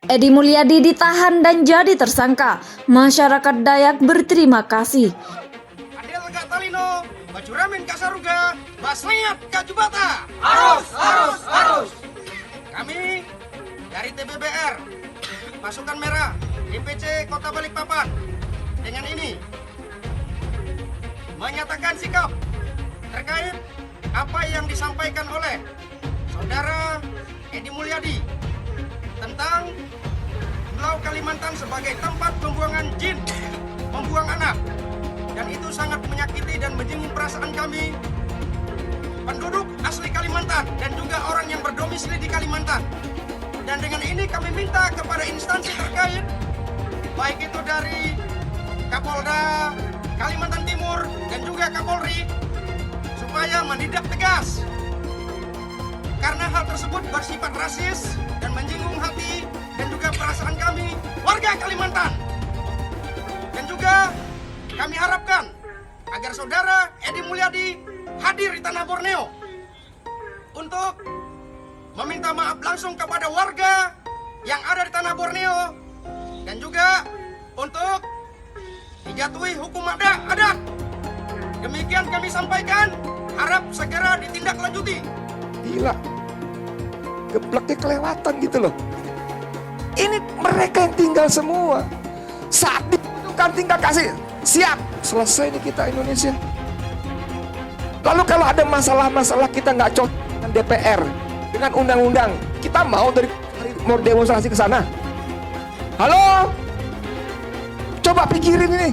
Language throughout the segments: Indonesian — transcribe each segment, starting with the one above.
Edi Mulyadi ditahan dan jadi tersangka. Masyarakat Dayak berterima kasih. Adel Kak Talino, baju ramen Kak Saruga, basliat Kak Jubata. Harus. Kami dari TBBR, Pasukan Merah, DPC Kota Balikpapan, dengan ini menyatakan sikap terkait apa yang disampaikan oleh Saudara Edi Mulyadi tentang Pulau Kalimantan sebagai tempat pembuangan jin, membuang anak. Dan itu sangat menyakiti dan menyinggung perasaan kami, penduduk asli Kalimantan dan juga orang yang berdomisili di Kalimantan. Dan dengan ini kami minta kepada instansi terkait, baik itu dari Kapolda Kalimantan Timur dan juga Kapolri, supaya menindak tegas. Karena hal tersebut bersifat rasis dan menyinggung hati dan juga perasaan kami, warga Kalimantan. Dan juga kami harapkan agar Saudara Edi Mulyadi hadir di tanah Borneo untuk meminta maaf langsung kepada warga yang ada di tanah Borneo dan juga untuk dijatuhi hukum adat. Demikian kami sampaikan, harap segera ditindaklanjuti. Gila, gebleknya kelewatan gitu loh. Ini mereka yang tinggal semua. Saat dibutuhkan tinggal kasih, siap. Selesai nih kita Indonesia. Lalu kalau ada masalah-masalah kita nggak cocok dengan DPR, dengan undang-undang, kita mau mau demonstrasi ke sana. Halo, coba pikirin ini.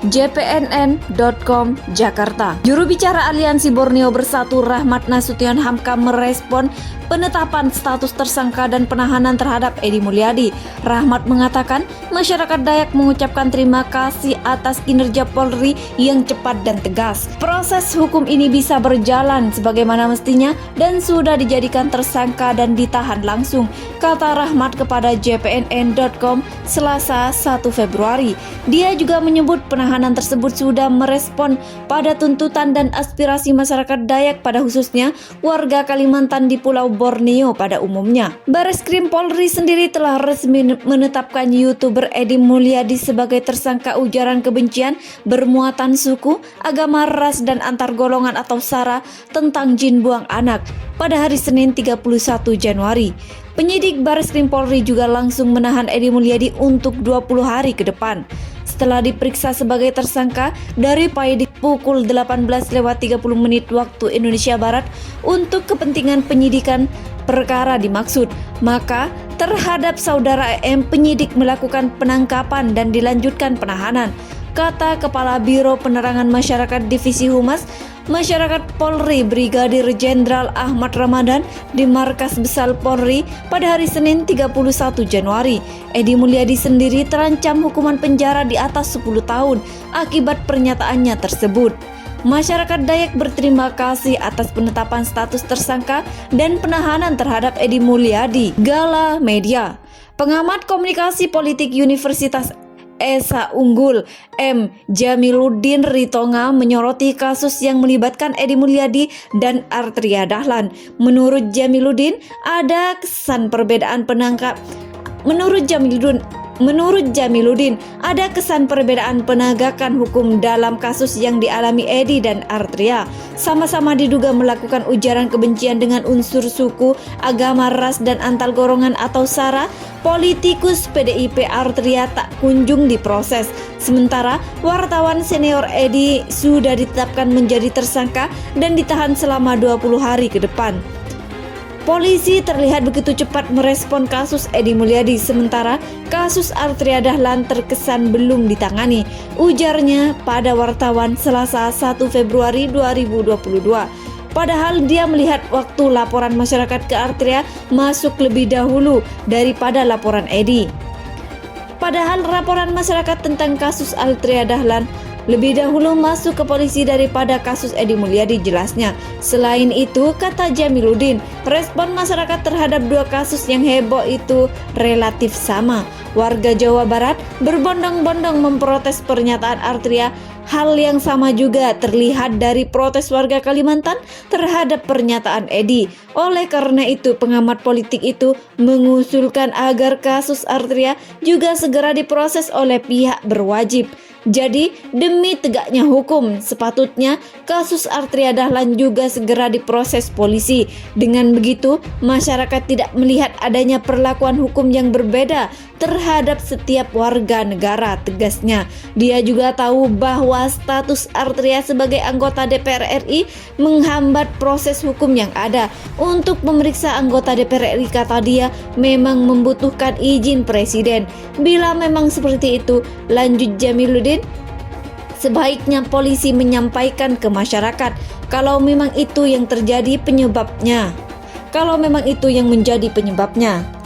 JPNN.com Jakarta. Juru bicara Aliansi Borneo Bersatu Rahmat Nasution Hamka merespon penetapan status tersangka dan penahanan terhadap Edi Mulyadi. Rahmat mengatakan masyarakat Dayak mengucapkan terima kasih atas kinerja Polri yang cepat dan tegas. Proses hukum ini bisa berjalan sebagaimana mestinya dan sudah dijadikan tersangka dan ditahan langsung, kata Rahmat kepada JPNN.com Selasa 1 Februari. Dia juga menyebut penahanan tersebut sudah merespon pada tuntutan dan aspirasi masyarakat Dayak, pada khususnya warga Kalimantan di Pulau Borneo pada umumnya. Bareskrim Polri sendiri telah resmi menetapkan YouTuber Edi Mulyadi sebagai tersangka ujaran kebencian bermuatan suku, agama, ras, dan antar golongan atau SARA tentang jin buang anak pada hari Senin 31 Januari. Penyidik Bareskrim Polri juga langsung menahan Edi Mulyadi untuk 20 hari ke depan. Setelah diperiksa sebagai tersangka dari penyidik pukul 18.30 waktu Indonesia Barat untuk kepentingan penyidikan perkara dimaksud, maka terhadap saudara EM penyidik melakukan penangkapan dan dilanjutkan penahanan, kata Kepala Biro Penerangan Masyarakat Divisi Humas Masyarakat Polri Brigadir Jenderal Ahmad Ramadan di Markas Besar Polri pada hari Senin 31 Januari. Edi Mulyadi sendiri terancam hukuman penjara di atas 10 tahun akibat pernyataannya tersebut. Masyarakat Dayak berterima kasih atas penetapan status tersangka dan penahanan terhadap Edi Mulyadi. Gala Media. Pengamat komunikasi politik Universitas Esa Unggul M. Jamiluddin Ritonga menyoroti kasus yang melibatkan Edi Mulyadi dan Artria Dahlan. Menurut Jamiluddin, ada kesan perbedaan penangkap. Menurut Jamiluddin, ada kesan perbedaan penegakan hukum dalam kasus yang dialami Edi dan Artria. Sama-sama diduga melakukan ujaran kebencian dengan unsur suku, agama, ras, dan antar golongan atau SARA. Politikus PDIP Artria tak kunjung diproses. Sementara wartawan senior Edi sudah ditetapkan menjadi tersangka dan ditahan selama 20 hari ke depan. Polisi terlihat begitu cepat merespon kasus Edi Mulyadi, sementara kasus Artria Dahlan terkesan belum ditangani, ujarnya pada wartawan Selasa 1 Februari 2022. Padahal dia melihat waktu laporan masyarakat ke Artria masuk lebih dahulu daripada laporan Edi. Padahal laporan masyarakat tentang kasus Artria Dahlan lebih dahulu masuk ke polisi daripada kasus Edi Mulyadi jelasnya. Selain itu, kata Jamiluddin, respon masyarakat terhadap dua kasus yang heboh itu relatif sama. Warga Jawa Barat berbondong-bondong memprotes pernyataan Artria. Hal yang sama juga terlihat dari protes warga Kalimantan terhadap pernyataan Edi. Oleh karena itu, pengamat politik itu mengusulkan agar kasus Artria juga segera diproses oleh pihak berwajib. Jadi, demi tegaknya hukum, sepatutnya kasus Artria Dahlan juga segera diproses polisi. Dengan begitu, masyarakat tidak melihat adanya perlakuan hukum yang berbeda terhadap setiap warga negara, tegasnya. Dia juga tahu bahwa status Artria sebagai anggota DPR RI menghambat proses hukum yang ada. Untuk memeriksa anggota DPR RI, kata dia, memang membutuhkan izin presiden. Bila memang seperti itu, lanjut Jamiluddin, sebaiknya polisi menyampaikan ke masyarakat kalau memang itu yang terjadi penyebabnya. Kalau memang itu yang menjadi penyebabnya.